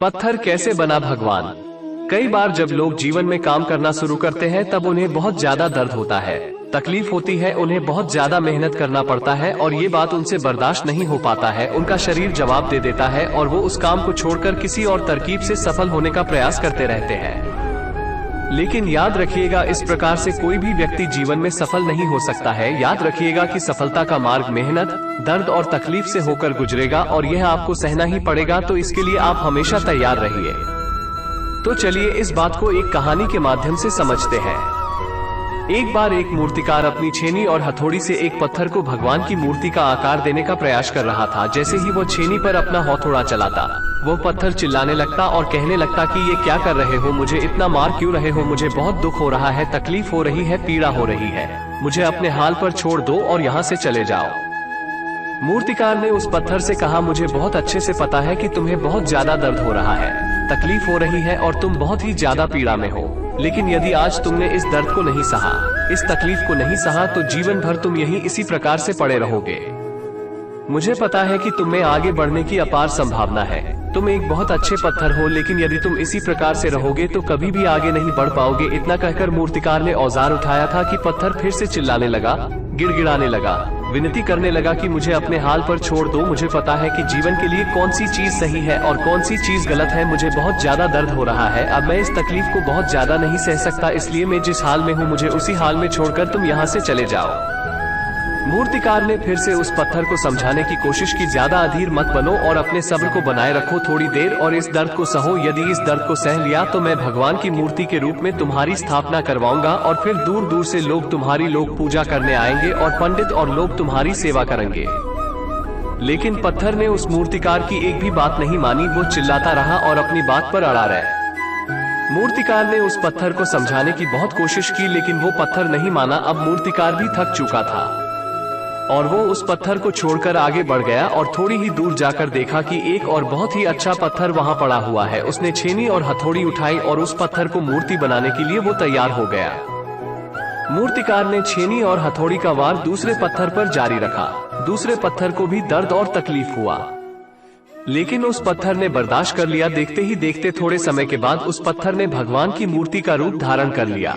पत्थर कैसे बना भगवान। कई बार जब लोग जीवन में काम करना शुरू करते हैं तब उन्हें बहुत ज्यादा दर्द होता है, तकलीफ होती है, उन्हें बहुत ज्यादा मेहनत करना पड़ता है और ये बात उनसे बर्दाश्त नहीं हो पाता है। उनका शरीर जवाब दे देता है और वो उस काम को छोड़कर किसी और तरकीब से सफल होने का प्रयास करते रहते हैं। लेकिन याद रखिएगा, इस प्रकार से कोई भी व्यक्ति जीवन में सफल नहीं हो सकता है। याद रखिएगा कि सफलता का मार्ग मेहनत, दर्द और तकलीफ से होकर गुजरेगा और यह आपको सहना ही पड़ेगा, तो इसके लिए आप हमेशा तैयार रहिए। तो चलिए इस बात को एक कहानी के माध्यम से समझते हैं। एक बार एक मूर्तिकार अपनी छेनी और हथौड़ी से एक पत्थर को भगवान की मूर्ति का आकार देने का प्रयास कर रहा था। जैसे ही वो छेनी पर अपना हथौड़ा चलाता, वो पत्थर चिल्लाने लगता और कहने लगता कि ये क्या कर रहे हो, मुझे इतना मार क्यों रहे हो, मुझे बहुत दुख हो रहा है, तकलीफ हो रही है, पीड़ा हो रही है, मुझे अपने हाल पर छोड़ दो और यहाँ से चले जाओ। मूर्तिकार ने उस पत्थर से कहा, मुझे बहुत अच्छे से पता है कि तुम्हें बहुत ज्यादा दर्द हो रहा है, तकलीफ हो रही है और तुम बहुत ही ज्यादा पीड़ा में हो, लेकिन यदि आज तुमने इस दर्द को नहीं सहा, इस तकलीफ को नहीं सहा, तो जीवन भर तुम यहीं इसी प्रकार से पड़े रहोगे। मुझे पता है कि तुम्हें आगे बढ़ने की अपार संभावना है, तुम एक बहुत अच्छे पत्थर हो, लेकिन यदि तुम इसी प्रकार से रहोगे तो कभी भी आगे नहीं बढ़ पाओगे। इतना कहकर मूर्तिकार ने औजार उठाया था कि पत्थर फिर से चिल्लाने लगा, गिड़गिड़ाने लगा, विनती करने लगा कि मुझे अपने हाल पर छोड़ दो, मुझे पता है कि जीवन के लिए कौन सी चीज सही है और कौन सी चीज गलत है, मुझे बहुत ज्यादा दर्द हो रहा है, अब मैं इस तकलीफ को बहुत ज्यादा नहीं सह सकता, इसलिए मैं जिस हाल में हूँ मुझे उसी हाल में छोड़कर तुम यहाँ से चले जाओ। मूर्तिकार ने फिर से उस पत्थर को समझाने की कोशिश की, ज्यादा अधीर मत बनो और अपने सब्र को बनाए रखो थोड़ी देर और इस दर्द को सहो। यदि इस दर्द को सह लिया तो मैं भगवान की मूर्ति के रूप में तुम्हारी स्थापना करवाऊंगा और फिर दूर दूर से लोग तुम्हारी पूजा करने आएंगे और पंडित और लोग तुम्हारी सेवा करेंगे। लेकिन पत्थर ने उस मूर्तिकार की एक भी बात नहीं मानी, वो चिल्लाता रहा और अपनी बात पर अड़ा रहा। मूर्तिकार ने उस पत्थर को समझाने की बहुत कोशिश की, लेकिन वो पत्थर नहीं माना। अब मूर्तिकार भी थक चुका था और वो उस पत्थर को छोड़कर आगे बढ़ गया और थोड़ी ही दूर जाकर देखा कि एक और बहुत ही अच्छा पत्थर वहां पड़ा हुआ है। उसने छेनी और हथौड़ी उठाई और उस पत्थर को मूर्ति बनाने के लिए वो तैयार हो गया। मूर्तिकार ने छेनी और हथौड़ी का वार दूसरे पत्थर पर जारी रखा। दूसरे पत्थर को भी दर्द और तकलीफ हुआ, लेकिन उस पत्थर ने बर्दाश्त कर लिया। देखते ही देखते थोड़े समय के बाद उस पत्थर ने भगवान की मूर्ति का रूप धारण कर लिया।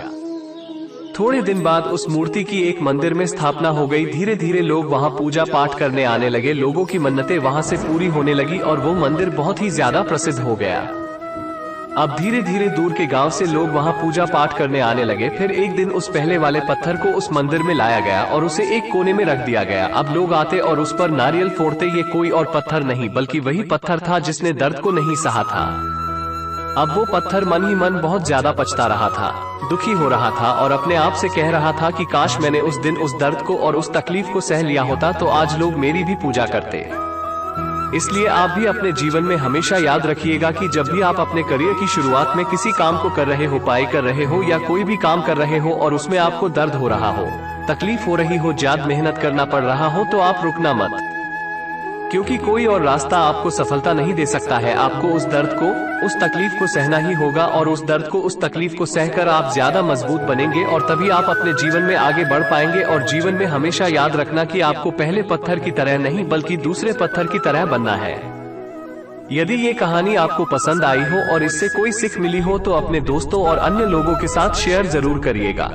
थोड़े दिन बाद उस मूर्ति की एक मंदिर में स्थापना हो गई। धीरे धीरे लोग वहां पूजा पाठ करने आने लगे, लोगों की मन्नतें वहां से पूरी होने लगी और वो मंदिर बहुत ही ज्यादा प्रसिद्ध हो गया। अब धीरे धीरे दूर के गांव से लोग वहां पूजा पाठ करने आने लगे। फिर एक दिन उस पहले वाले पत्थर को उस मंदिर में लाया गया और उसे एक कोने में रख दिया गया। अब लोग आते और उस पर नारियल फोड़ते। ये कोई और पत्थर नहीं बल्कि वही पत्थर था जिसने दर्द को नहीं सहा था। अब वो पत्थर मन ही मन बहुत ज्यादा पछता रहा था, दुखी हो रहा था और अपने आप से कह रहा था कि काश मैंने उस दिन उस दर्द को और उस तकलीफ को सह लिया होता तो आज लोग मेरी भी पूजा करते। इसलिए आप भी अपने जीवन में हमेशा याद रखिएगा कि जब भी आप अपने करियर की शुरुआत में किसी काम को कर रहे हो, पढ़ाई कर रहे हो या कोई भी काम कर रहे हो और उसमें आपको दर्द हो रहा हो, तकलीफ हो रही हो, ज्यादा मेहनत करना पड़ रहा हो, तो आप रुकना मत, क्योंकि कोई और रास्ता आपको सफलता नहीं दे सकता है। आपको उस दर्द को, उस तकलीफ को सहना ही होगा और उस दर्द को, उस तकलीफ को सहकर आप ज्यादा मजबूत बनेंगे और तभी आप अपने जीवन में आगे बढ़ पाएंगे। और जीवन में हमेशा याद रखना कि आपको पहले पत्थर की तरह नहीं बल्कि दूसरे पत्थर की तरह बनना है। यदि ये कहानी आपको पसंद आई हो और इससे कोई सीख मिली हो तो अपने दोस्तों और अन्य लोगों के साथ शेयर जरूर करिएगा।